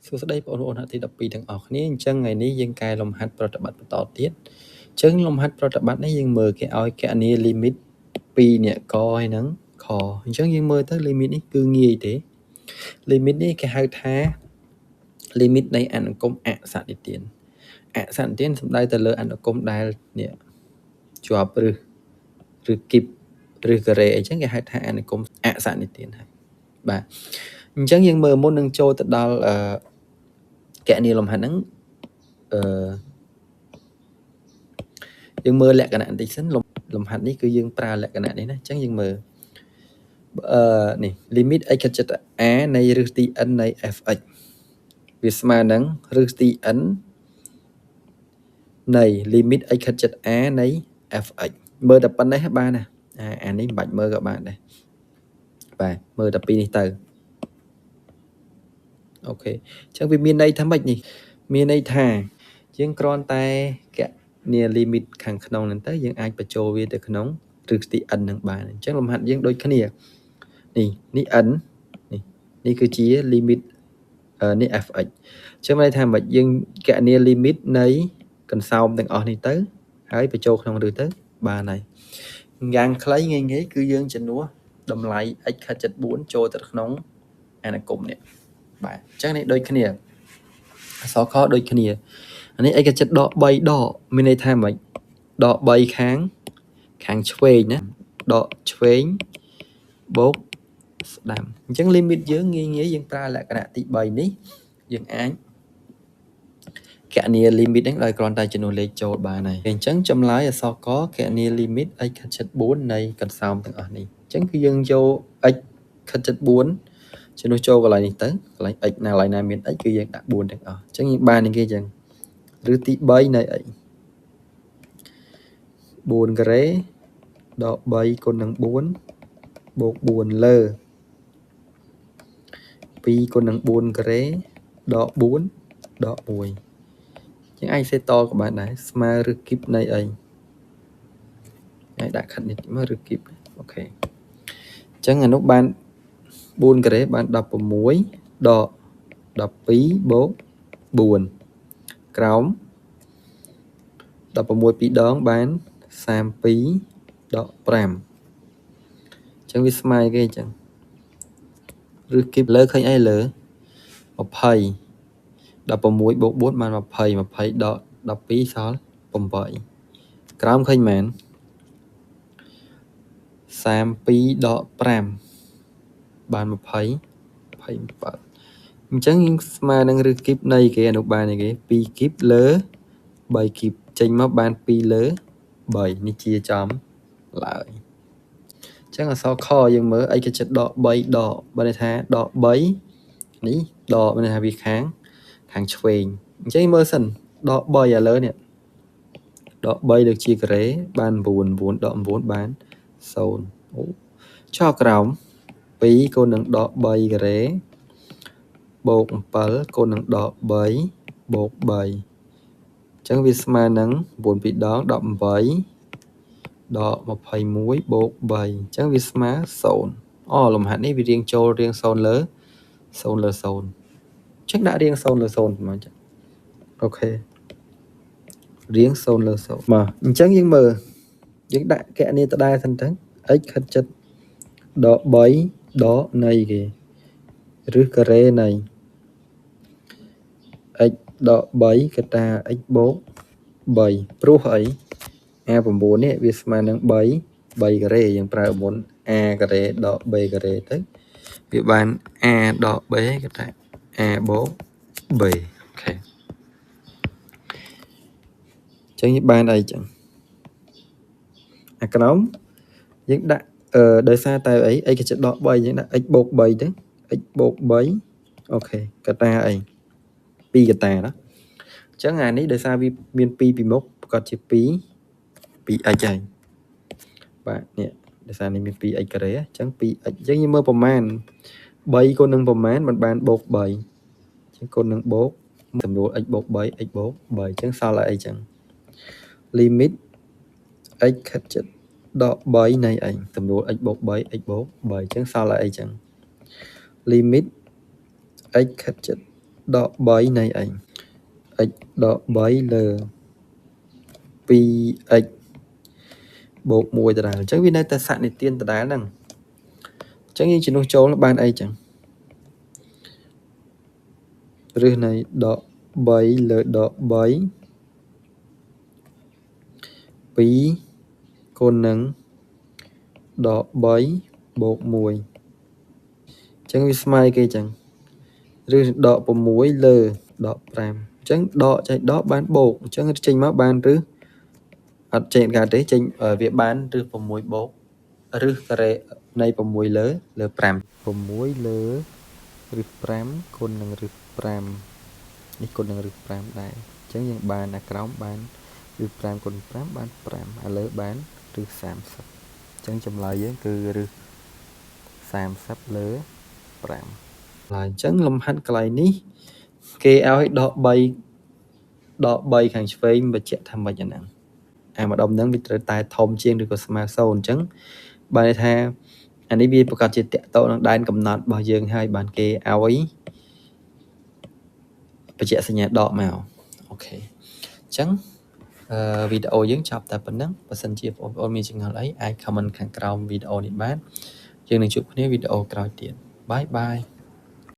សួស្តីបងប្អូនអ្នកទី12ទាំងអស់គ្នាអញ្ចឹងថ្ងៃនេះយើងកែលំហាត់ប្រតិបត្តិបន្តទៀតអញ្ចឹងលំហាត់ប្រតិបត្តិនេះយើងមើលគេឲ្យគណនា limit 2នេះកហើយហ្នឹងខអញ្ចឹងយើងមើលទៅ limit នេះគឺងាយទេ limit នេះគេហៅថា limit នៃអនុគមអសន្និទានអសន្និទានសំដៅទៅលើអនុគមដែលនេះជាប់ឬគីបឬការ៉េអីចឹងគេហៅថាអនុគមអសន្និទានហើយបាទអញ្ចឹងយើងមើលមុននឹងចូលទៅដល់គណនាលំហាត់ហ្នឹងយើងមើលលក្ខណៈបន្តិចសិនលំហាត់នេះគឺយើងប្រើលក្ខណៈនេះណាអញ្ចឹងយើងមើលនេះ limit x ខិតជិត a នៃឫសទី n នៃ fx វាស្មើនឹងឫសទី n នៃ limit x ខិតជិត a នៃ fx មើលតែប៉ុណ្ណេះបានណាអានេះមិនបាច់មើលក៏បានដែរបាទមើលតែពីនេះទៅអូខេអញ្ចឹងវាមានន័យថាម៉េចនេះមានន័យថាយើងគ្រាន់តែគណនា limit ខាងក្នុងហ្នឹងទៅយើងអាចបញ្ចូលវាទៅក្នុងឫសទី n នឹងបានអញ្ចឹងលំហាត់យើងដូចគ្នានេះ n នេះគឺជា limit នេះ fx អញ្ចឹងន័យថាម៉េចយើងគណនា limit នៃកន្សោមទាំងអស់នេះទៅហើយបញ្ចូលក្នុងឫសទៅបានហើយយ៉ាងខ្លីងាយៗគឺយើងជំនួសតម្លៃ x ខិតជិត 4ចូលទៅក្នុងអនុគមនេះបាទអញ្ចឹងនេះដូចគ្នាអក្សរខដូចគ្នាអានេះ x ខិតជិតដក 3 ដកមានន័យថាម៉េចដក 3 ខាងឆ្វេងណាដកឆ្វេងបូកស្ដាំអញ្ចឹង limit យើងងាយយើងប្រើលក្ខណៈទី3នេះយើងអាចគណនា limit ហ្នឹងដោយគ្រាន់តែចំនួនលេខចូលបានហើយអញ្ចឹងចម្លើយអក្សរកគណនា limit x ខិតជិត 4 នៃកន្សោមទាំងអស់នេះអញ្ចឹងគឺយើងយក x ខិតជិត 4ចំនួនចូលកន្លែងនេះទៅកន្លែង x ណាកន្លែងណាមាន x គឺយើងដាក់ 4 ទាំងអស់អញ្ចឹងយើងបាននេះគេអញ្ចឹងឬទី3នៃ x 4 ការ៉េដក 3 គុណនឹង 4 បូក 4 លើ2គុណនឹង 4 ការ៉េដក 4 ដក 1ចឹងអាចសេតតក៏បានដែរស្មើឬគីបនៃអីអាចដាក់ខិតនេះមើលឬគីបអូខេអញ្ចឹងអានោះបាន4ការ៉េបាន16ដក12បូក4ក្រោម16 2ដងបាន32ដក5អញ្ចឹងវាស្មើគេអញ្ចឹងឬគីបលើឃើញអីលើ20 16បូក4បាន20 20ដក12សល់8ក្រោមឃើញមែន32ដក5បាន20 27អញ្ចឹងស្មើនឹងឬគីបនៃគេអនុបាននេះគេ2គីបលើ3គីបចេញមកបាន2លើ3នេះជាចំឡើយអញ្ចឹងអក្សរខយើងមើលអីគេចិត្តដក3ដកបើន័យថាដក3នេះដកមានន័យថាវាខាងឆ្វេងអញ្ចឹងមើលសិនដក3ឥឡូវនេះដក3ដូចជាការ៉េបាន9 9ដក9បាន0ចោលក្រោម2គុណនឹងដក3ការ៉េបូក7គុណនឹងដក3បូក3អញ្ចឹងវាស្មើនឹង9 2ដង18ដក21បូក3អញ្ចឹងវាស្មើ0លំហាត់នេះវារៀងចូលរៀង0លើ0លើ0អញ្ចឹងដាក់រៀង0លើ0ហ្មងចាអូខេរៀង0លើ0មកអញ្ចឹងយើងមើលយើងដាក់គណនាដដែលសិនទៅ x ខិតជិតដក3ដកនៃគេឬការ៉េនៃ x ដក3កតា x បូក3ព្រោះអី a9 នេះវាស្មើនឹង3ការ៉េយើងប្រើមុន a ការ៉េដក b ការ៉េទៅវាបាន a ដក b កតា a បូក b អូខេចឹងបានអីចឹងអាក្រោមយើងដាក់ដោយសារតែអី x ជិតដក3យើងដាក់ x បូក3ទៅ x បូក3អូខេកតាអី2កតាណាអញ្ចឹងអានេះដោយសារវាមាន2ពីមុខប្រកាសជា2x ហើយបាទនេះដោយសារនេះមាន 2x ការ៉េអញ្ចឹង 2x អញ្ចឹងយើងមើលប្រមាណ3គុណនឹងប្រមាណมันបានបូក3អញ្ចឹងគុណនឹងបូកសំដួល x បូក3 x បូក3អញ្ចឹងសល់អីចឹង limit x ខិតជិតដក3នៃអីសំដួល x បូក3 x បូក3អញ្ចឹងសល់អីចឹង limit x ខិតជិត ដក3នៃអី x ដក3លើ 2x បូក1ដដែលអញ្ចឹងវានៅតែសនិទានដដែលហ្នឹងអញ្ចឹងយើងជំនួសចូលបានអីចឹងរឹសនៃដក3លើដក3 2គុណនឹងដក3បូក1អញ្ចឹងវាស្មើគេចឹងឬដក6លើដក5អញ្ចឹងដកចេញដកបានបូកអញ្ចឹងចេញមកបានឬអត់ចេញកើតទេចេញវាបានឬ6បូកឬការ៉េនៃ6លើ5 6លើឬ5គុណនឹងឬ5នេះគុណនឹងឬ5ដែរអញ្ចឹងយើងបានអាក្រោមបានឬ5គុណ5បាន5ឥឡូវបានឬ30អញ្ចឹងចម្លើយយើងគឺឬ30លើ5ហើយអញ្ចឹងលំហាត់កន្លែងនេះគេឲ្យដក3ខាងឆ្វេងបញ្ជាក់ថាម៉េចអាហ្នឹងអាម្ដុំហ្នឹងវាត្រូវតែធំជាងឬក៏ស្មើ0អញ្ចឹងបានន័យថាអានេះវាប្រកាសជាតកតទៅនឹងដែនកំណត់របស់យើងហើយបានគេឲ្យបញ្ជាក់សញ្ញាដកមកអូខេអញ្ចឹងវីដេអូយើងចប់តែប៉ុណ្្នឹងបើសិនជាបងប្អូនមានចម្ងល់អីអាច comment ខាងក្រោមវីដេអូនេះបានយើងនឹងជួបគ្នាវីដេអូក្រោយទៀតបាយបាយ